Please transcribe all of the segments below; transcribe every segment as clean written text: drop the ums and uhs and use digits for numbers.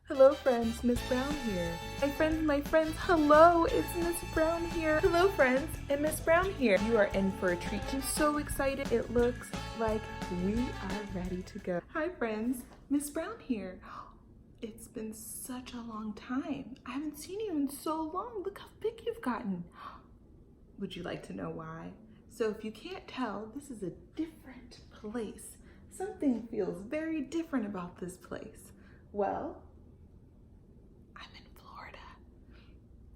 Hello friends, Miss Brown here. My friends, hello, it's Miss Brown here. Hello friends, and Miss Brown here. You are in for a treat. I'm so excited. It looks like we are ready to go. Hi friends, Miss Brown here. It's been such a long time. I haven't seen you in so long. Look how big you've gotten. Would you like to know why? So if you can't tell, this is a different place. Something feels very different about this place. Well, I'm in Florida.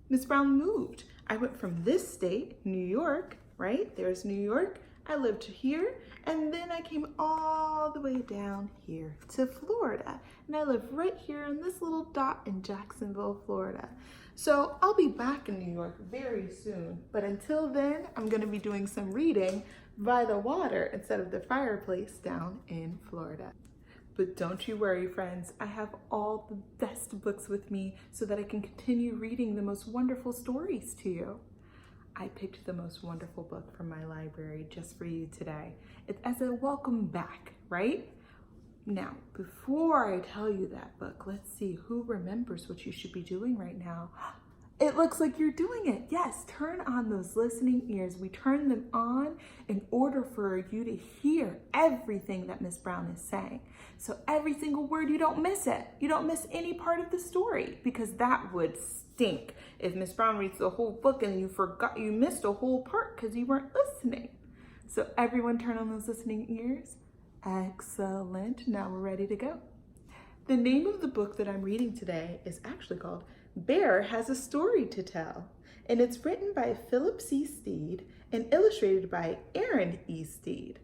Miss Brown moved. I went from this state, New York, right? There's New York. I lived here, and then I came all the way down here to Florida. And I live right here on this little dot in Jacksonville, Florida. So I'll be back in New York very soon. But until then, I'm gonna be doing some reading by the water instead of the fireplace down in Florida. But don't you worry, friends. I have all the best books with me so that I can continue reading the most wonderful stories to you. I picked the most wonderful book from my library just for you today. It's as a welcome back, right? Now, before I tell you that book, let's see who remembers what you should be doing right now. It looks like you're doing it. Yes, turn on those listening ears. We turn them on in order for you to hear everything that Miss Brown is saying. So every single word, you don't miss it. You don't miss any part of the story, because that would stink if Miss Brown reads the whole book and you missed a whole part because you weren't listening. So everyone turn on those listening ears. Excellent. Now we're ready to go. The name of the book that I'm reading today is actually called Bear Has a Story to Tell, and it's written by Philip C. Stead and illustrated by Erin E. Stead.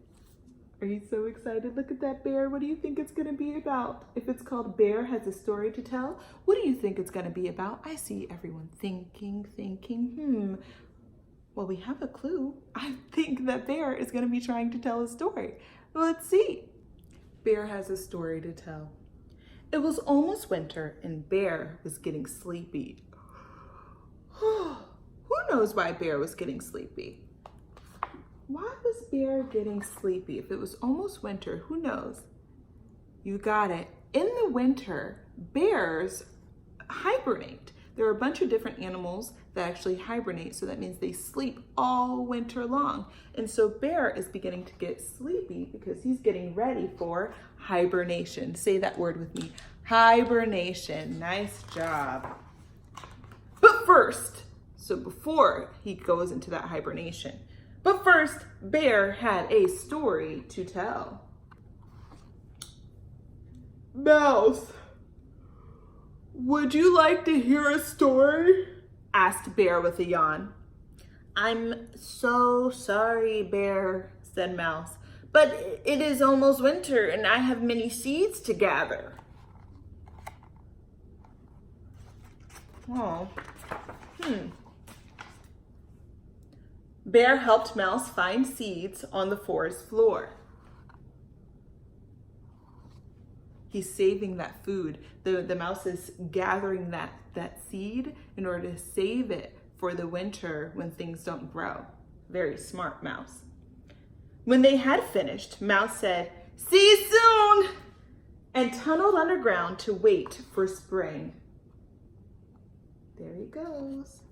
Are you so excited? Look at that bear. What do you think it's going to be about? If it's called Bear Has a Story to Tell, what do you think it's going to be about? I see everyone thinking, well, we have a clue. I think that Bear is going to be trying to tell a story. Let's see. Bear has a story to tell. It was almost winter and Bear was getting sleepy. Who knows why Bear was getting sleepy? Why was Bear getting sleepy? If it was almost winter, who knows? You got it. In the winter, bears hibernate. There are a bunch of different animals that actually hibernate, so that means they sleep all winter long. And so Bear is beginning to get sleepy because he's getting ready for hibernation. Say that word with me. Hibernation. Nice job. But first, so before he goes into that hibernation, but first, Bear had a story to tell. Mouse, would you like to hear a story? Asked Bear with a yawn. I'm so sorry, Bear, said Mouse, but it is almost winter and I have many seeds to gather. Oh, Bear helped Mouse find seeds on the forest floor. He's saving that food. The mouse is gathering that seed in order to save it for the winter when things don't grow. Very smart mouse. When they had finished, Mouse said, "See you soon," and tunneled underground to wait for spring. There he goes,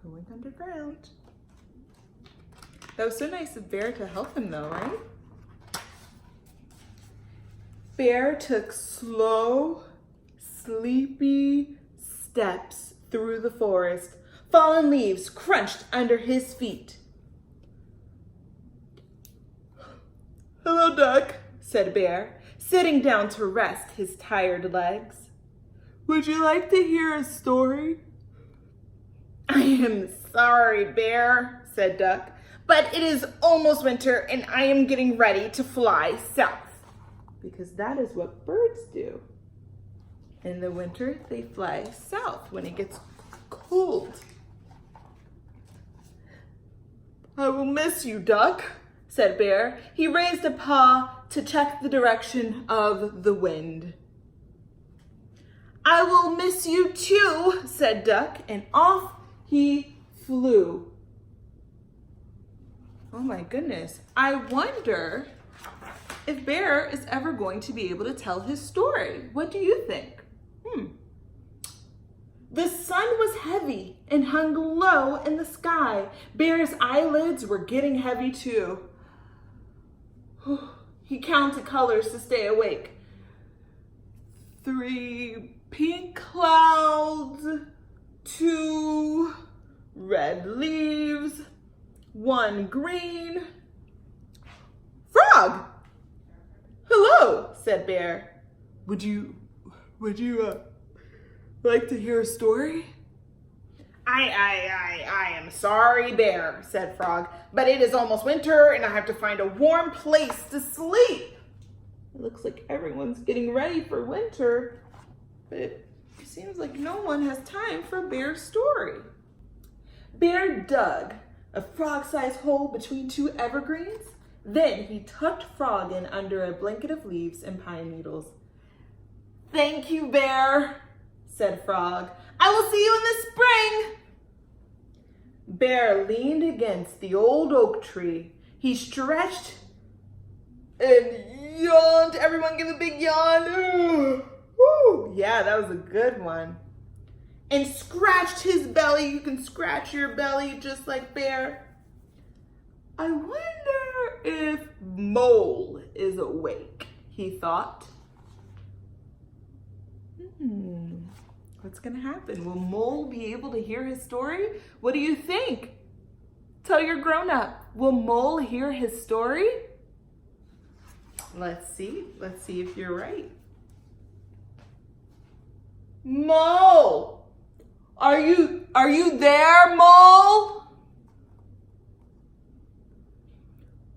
going underground. That was so nice of Bear to help him though, right? Bear took slow, sleepy steps through the forest. Fallen leaves crunched under his feet. "Hello, Duck," said Bear, sitting down to rest his tired legs. "Would you like to hear a story?" "I am sorry, Bear," said Duck, "but it is almost winter and I am getting ready to fly south." Because that is what birds do. In the winter, they fly south when it gets cold. "I will miss you, Duck," said Bear. He raised a paw to check the direction of the wind. "I will miss you too," said Duck, and off he flew. Oh my goodness. I wonder if Bear is ever going to be able to tell his story. What do you think? The sun was heavy and hung low in the sky. Bear's eyelids were getting heavy too. He counted colors to stay awake. 3 pink clouds, 2 red leaves, 1 green. Frog! Hello, said Bear. Would you like to hear a story? I am sorry, Bear, said Frog, but it is almost winter and I have to find a warm place to sleep. It looks like everyone's getting ready for winter, but it seems like no one has time for Bear's story. Bear dug a frog-sized hole between 2 evergreens. Then he tucked Frog in under a blanket of leaves and pine needles. Thank you, Bear, said Frog. I will see you in the spring. Bear leaned against the old oak tree. He stretched and yawned. Everyone give a big yawn. Woo. Yeah, that was a good one. And scratched his belly. You can scratch your belly just like Bear. I wonder if Mole is awake, he thought. What's gonna happen? Will Mole be able to hear his story? What do you think? Tell your grown-up. Will Mole hear his story? Let's see if you're right. Mole! Are you there, Mole?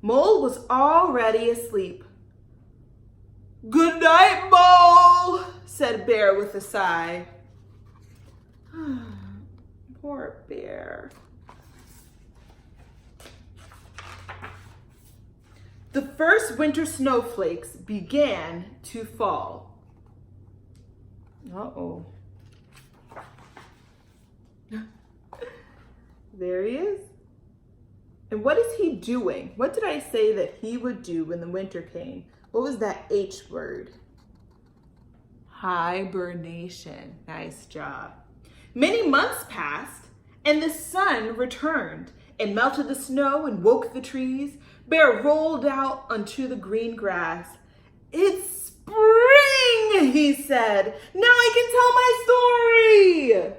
Mole was already asleep. Good night, Mole, said Bear with a sigh. Poor Bear. The first winter snowflakes began to fall. Uh-oh. There he is. And what is he doing? What did I say that he would do when the winter came? What was that H word? Hibernation. Nice job. Many months passed, and the sun returned and melted the snow and woke the trees. Bear rolled out onto the green grass. It's spring, he said. Now I can tell my story.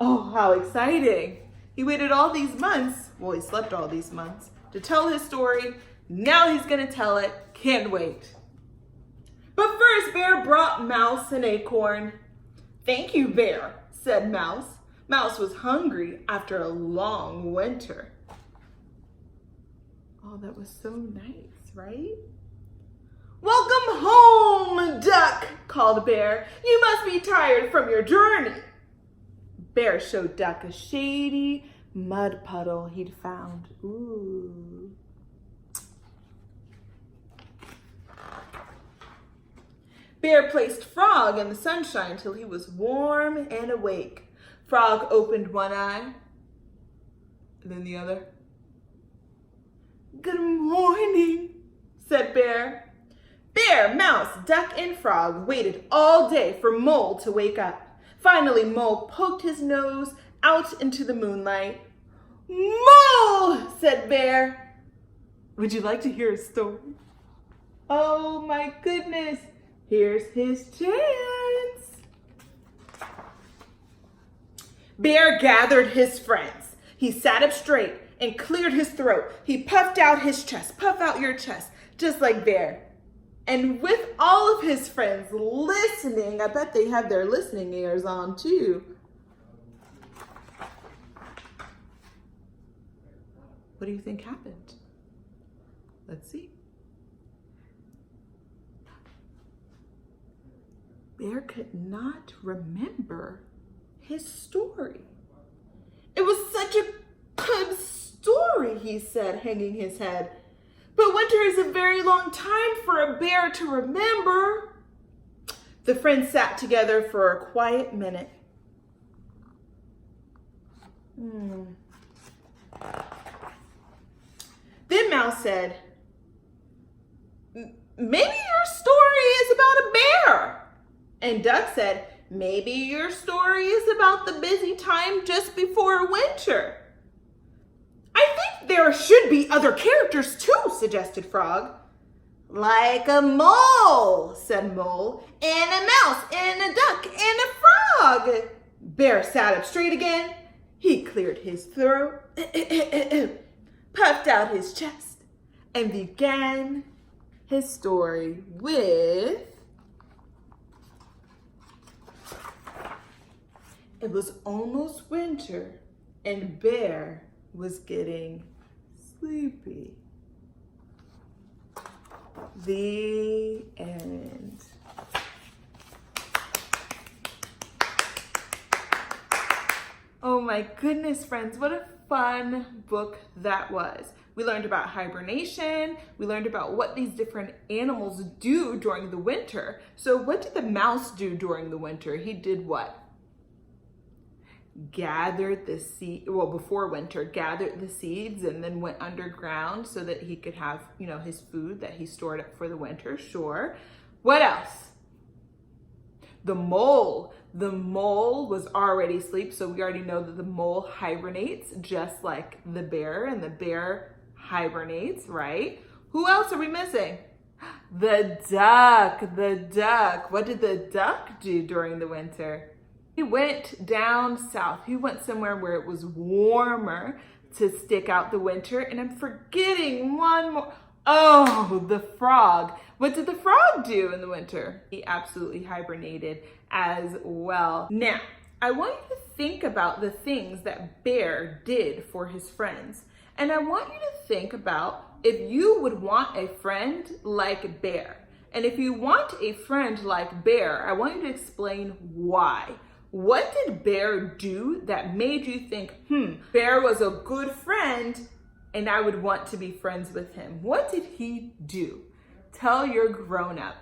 Oh, how exciting. He waited all these months, well, he slept all these months, to tell his story. Now he's gonna tell it. Can't wait. But first, Bear brought Mouse an acorn. Thank you, Bear, said Mouse. Mouse was hungry after a long winter. Oh, that was so nice, right? Welcome home, Duck, called Bear. You must be tired from your journey. Bear showed Duck a shady mud puddle he'd found. Ooh. Bear placed Frog in the sunshine till he was warm and awake. Frog opened one eye, and then the other. Good morning, said Bear. Bear, Mouse, Duck, and Frog waited all day for Mole to wake up. Finally, Mole poked his nose out into the moonlight. Mole, said Bear. Would you like to hear a story? Oh my goodness. Here's his chance. Bear gathered his friends. He sat up straight and cleared his throat. He puffed out his chest. Puff out your chest, just like Bear. And with all of his friends listening, I bet they have their listening ears on too. What do you think happened? Let's see. Bear could not remember his story. It was such a good story, he said, hanging his head. But winter is a very long time for a bear to remember. The friends sat together for a quiet minute. Then Mouse said, maybe your story is about a bear. And Duck said, maybe your story is about the busy time just before winter. I think there should be other characters too, suggested Frog. Like a mole, said Mole, and a mouse, and a duck, and a frog. Bear sat up straight again. He cleared his throat, puffed out his chest, and began his story with... It was almost winter, and Bear was getting sleepy. The end. Oh my goodness, friends, what a fun book that was. We learned about hibernation. We learned about what these different animals do during the winter. So what did the mouse do during the winter? He did what? Gathered the seed, well, before winter, gathered the seeds and then went underground so that he could have, his food that he stored up for the winter. Sure. What else? The mole was already asleep, so we already know that the mole hibernates just like the bear, and the bear hibernates, right? Who else are we missing? The duck. What did the duck do during the winter? He went down south. He went somewhere where it was warmer to stick out the winter. And I'm forgetting one more. Oh, the frog. What did the frog do in the winter? He absolutely hibernated as well. Now, I want you to think about the things that Bear did for his friends. And I want you to think about if you would want a friend like Bear. And if you want a friend like Bear, I want you to explain why. What did Bear do that made you think, Bear was a good friend and I would want to be friends with him? What did he do? Tell your grown-up.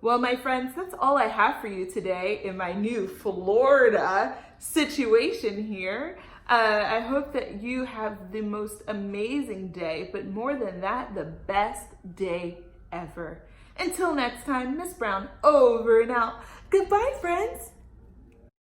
Well, my friends, that's all I have for you today in my new Florida situation here. I hope that you have the most amazing day, but more than that, the best day ever. Until next time, Miss Brown over and out. Goodbye, friends.